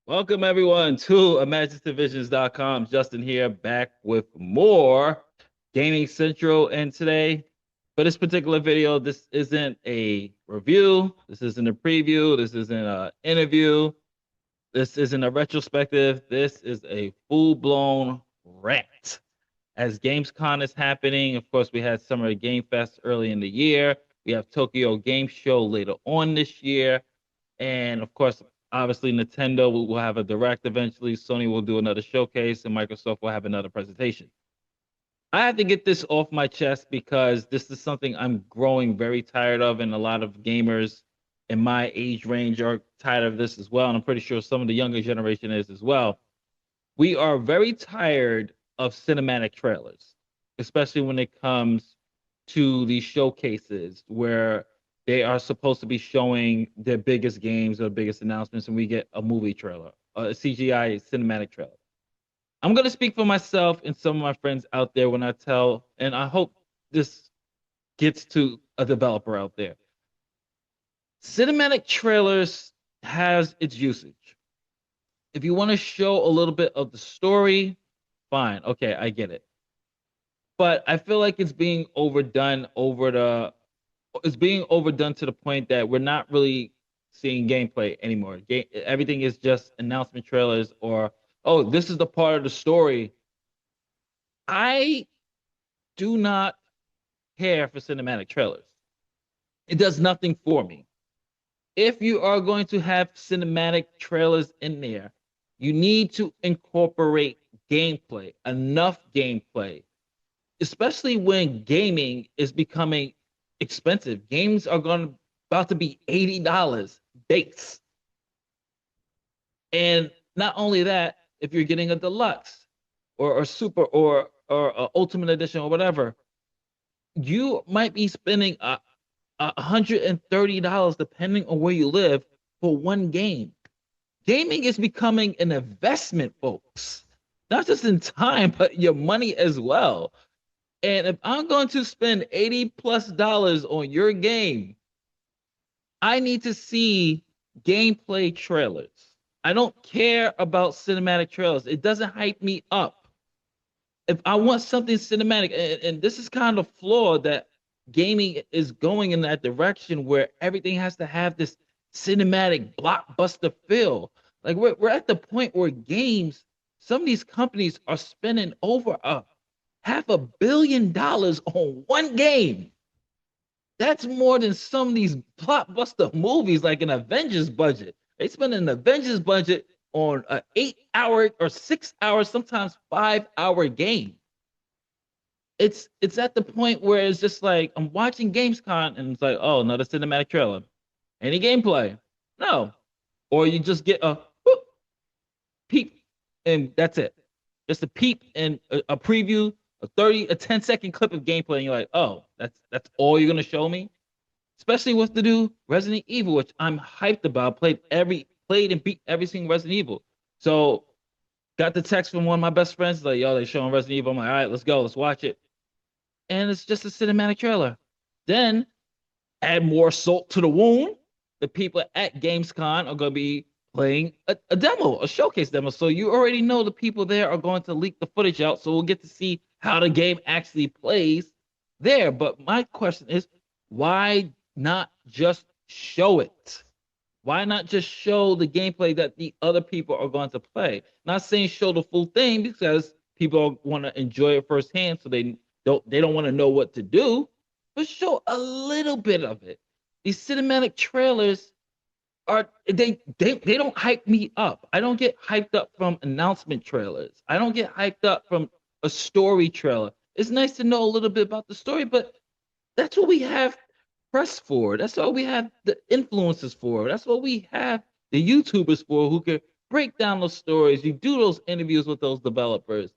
Welcome everyone to imaginativevisions.com. Justin here, back with more Gaming Central. And today, for this particular video, this isn't a review, this isn't a preview, this isn't an interview, this isn't a retrospective. This is a full-blown rant. As Gamescom is happening, of course, we had Summer Game Fest early in the year. We have Tokyo Game Show later on this year. And of course, obviously, Nintendo will have a direct eventually. Sony will do another showcase, and Microsoft will have another presentation. I have to get this off my chest because this is something I'm growing very tired of, and a lot of gamers in my age range are tired of this as well. And I'm pretty sure some of the younger generation is as well. We are very tired of cinematic trailers, especially when it comes to these showcases where they are supposed to be showing their biggest games or biggest announcements, and we get a movie trailer, a CGI cinematic trailer. I'm going to speak for myself and some of my friends out there when I tell, and I hope this gets to a developer out there. Cinematic trailers has its usage. If you want to show a little bit of the story, fine. Okay, I get it. But I feel like it's being overdone to the point that we're not really seeing gameplay anymore. Everything is just announcement trailers or, oh, this is the part of the story. I do not care for cinematic trailers. It does nothing for me. If you are going to have cinematic trailers in there, you need to incorporate gameplay, enough gameplay, especially when gaming is becoming expensive. Games are going to about to be $80 base. And not only that, if you're getting a deluxe or super or ultimate edition or whatever, you might be spending $130 depending on where you live for one game. Gaming is becoming an investment, folks. Not just in time, but your money as well. And if I'm going to spend 80 plus dollars on your game, I need to see gameplay trailers. I don't care about cinematic trailers. It doesn't hype me up. If I want something cinematic, and this is kind of flawed that gaming is going in that direction where everything has to have this cinematic blockbuster feel. Like we're at the point where games, some of these companies are spending over a $500 million on one game. That's more than some of these blockbuster movies like an Avengers budget. They spend an Avengers budget on an 8 hour or 6 hour, sometimes 5 hour game. It's at the point where it's just like I'm watching Gamescom and it's like, oh, another cinematic trailer. Any gameplay? No. Or you just get a whoop, peep and that's it. Just a peep and a preview, a 10-second clip of gameplay, and you're like, oh, that's all you're gonna show me? Especially with the new Resident Evil, which I'm hyped about. Played and beat every single Resident Evil. So got the text from one of my best friends, like, yo, they showing Resident Evil. I'm like, all right, let's go, let's watch it. And it's just a cinematic trailer. Then add more salt to the wound. The people at Gamescom are gonna be playing a demo, a showcase demo. So you already know the people there are going to leak the footage out. So we'll get to see how the game actually plays there. But my question is, why not just show it? Why not just show the gameplay that the other people are going to play? Not saying show the full thing because people want to enjoy it firsthand, so they don't want to know what to do, but show a little bit of it. These cinematic trailers are they don't hype me up. I don't get hyped up from announcement trailers. I don't get hyped up from a story trailer. It's nice to know a little bit about the story, but that's what we have press for. That's what we have the influencers for. That's what we have the YouTubers for who can break down those stories. You do those interviews with those developers.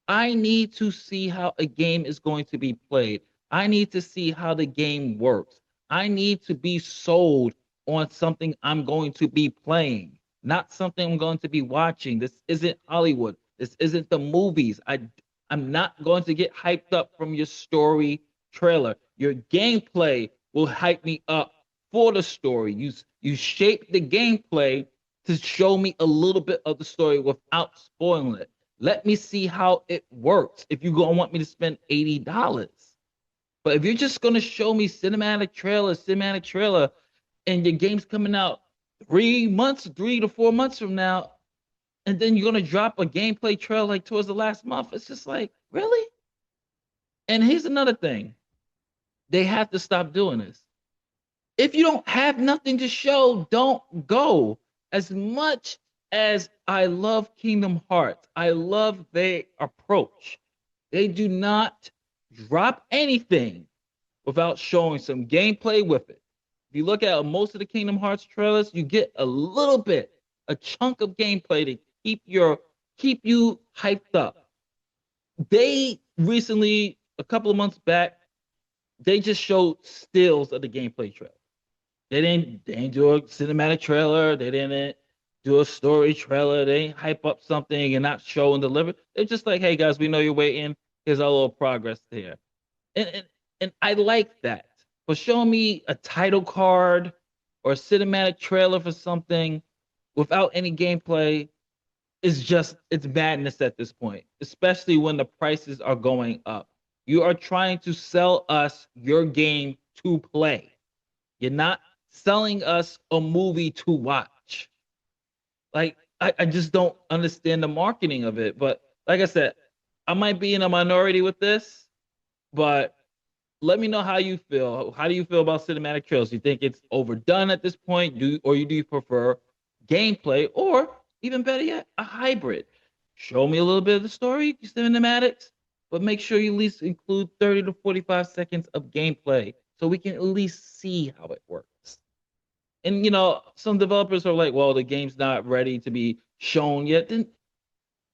I need to see how a game is going to be played. I need to see how the game works. I need to be sold on something I'm going to be playing, not something I'm going to be watching. This isn't Hollywood. This isn't the movies. I'm not going to get hyped up from your story trailer. Your gameplay will hype me up for the story. You shape the gameplay to show me a little bit of the story without spoiling it. Let me see how it works if you're gonna want me to spend $80. But if you're just gonna show me cinematic trailer, and your game's coming out 3 months, 3 to 4 months from now, and then you're gonna drop a gameplay trailer like towards the last month, it's just like, really? And here's another thing. They have to stop doing this. If you don't have nothing to show, don't go. As much as I love Kingdom Hearts, I love their approach. They do not drop anything without showing some gameplay with it. If you look at most of the Kingdom Hearts trailers, you get a little bit, a chunk of gameplay to keep you hyped up. They recently, a couple of months back, they just showed stills of the gameplay trailer. They didn't do a cinematic trailer. They didn't do a story trailer. They didn't hype up something and not show and deliver. They're just like, hey guys, we know you're waiting. Here's our little progress here. And I like that. But show me a title card or a cinematic trailer for something without any gameplay is just it's madness at this point, especially when the prices are going up. You are trying to sell us your game to play. You're not selling us a movie to watch. Like, I just don't understand the marketing of it. But like I said, I might be in a minority with this, but let me know how you feel. How do you feel about cinematic trailers? Do you think it's overdone at this point? Do you prefer gameplay, or even better yet, a hybrid? Show me a little bit of the story, cinematics, but make sure you at least include 30 to 45 seconds of gameplay so we can at least see how it works. And some developers are like, well, the game's not ready to be shown yet. Then,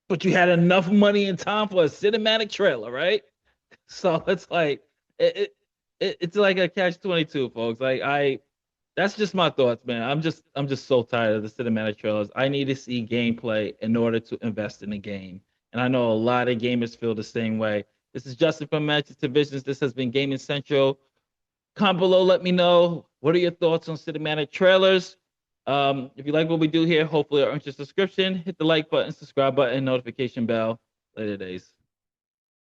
but you had enough money and time for a cinematic trailer, right? So it's like it's like a catch 22, folks. Like that's just my thoughts, man. I'm just so tired of the cinematic trailers. I need to see gameplay in order to invest in the game. And I know a lot of gamers feel the same way. This is Justin from Imaginative Visions. This has been Gaming Central. Comment below, let me know what are your thoughts on cinematic trailers. If you like what we do here, hopefully our interest subscription, hit the like button, subscribe button, notification bell. Later days.